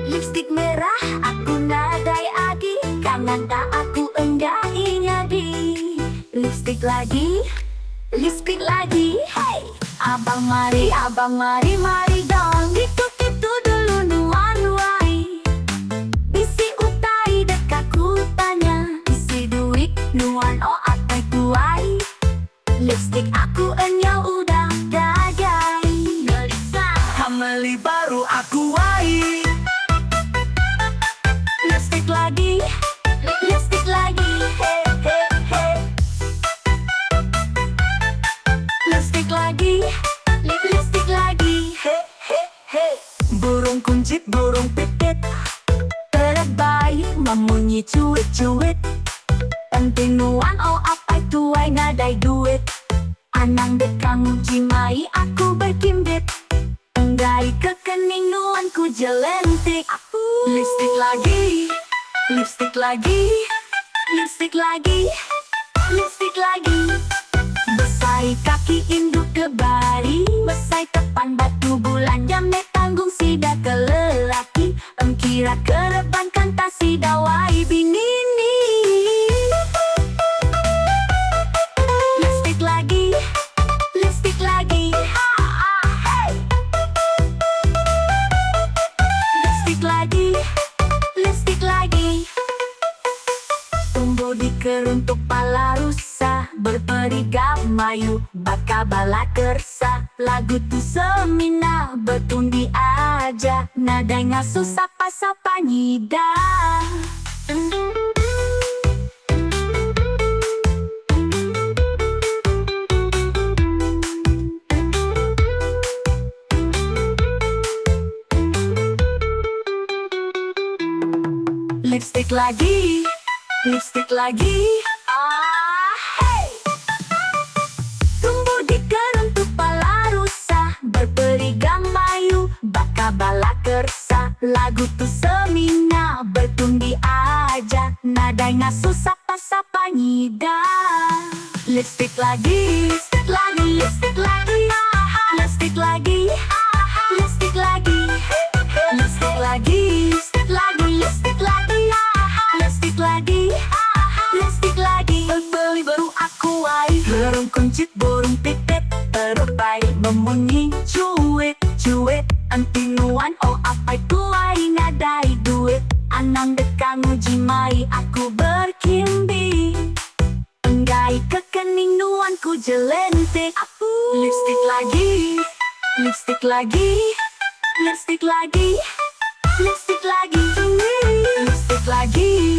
Lipstik merah aku nadai agi, kangen tak aku endahi nyadi. Lipstik lagi, lipstik lagi, hey. Abang mari, mari dong. Itu dulu nuan-nuai. Bisi utai dekat ku tanya, bisi duit nuan oh atai tuai. Lipstik aku enyau udah gagai. Hameli baru aku wai. Lipstik lagi, lipstik lagi, hey, hey, hey. Lipstik lagi, lipstik lagi, hey, hey, hey. Burung kuncit, burung pipit, terbaik memunyi cuit-cuit. Penting nuan oh apa tuai nadai duit. Anang dekang jimai aku berkimbit. Enggai kekening nuan ku jelentik. Lipstik lagi, lipstik lagi, lipstik lagi, lipstik lagi. Besai kaki induk kebari, besai tepan batu bulan jamet tanggung sida ke lelaki. Engkira kereban kanta sida wai binini. Lipstik lagi, lipstik lagi, hey. Lipstik lagi, lipstik lagi. Tumbuh di keruntuk pala rusa, berperigam mayu baka bala kersa. Lagu tu semina bertundi aja, nadai ngasu sapa-sapa nyida. Lipstik lagi, lipstik lagi, hey. Tumbuh di keruntuk pala rusa, berperigam mayu baka bala kersa. Lagu tu semina bertundi aja, nadai ngasu sapa-sapa nyida. Lipstik lagi, lipstik lagi, lipstik lagi, lipstik lagi, lipstik lagi, lipstik lagi, lipstik lagi, lipstik lagi, lipstik lagi, lipstik lagi. Beli baru aku wai. Burung kuncit, burung pipit, terbaik memunyi cuit-cuit. Anti nuan oh apa tuai nadai duit. Anang dekang jimai aku berkimbi. Enggai kekening nuan ku jelentik. Lipstik lagi, lipstik lagi, lipstik lagi, lipstik lagi, lipstik lagi.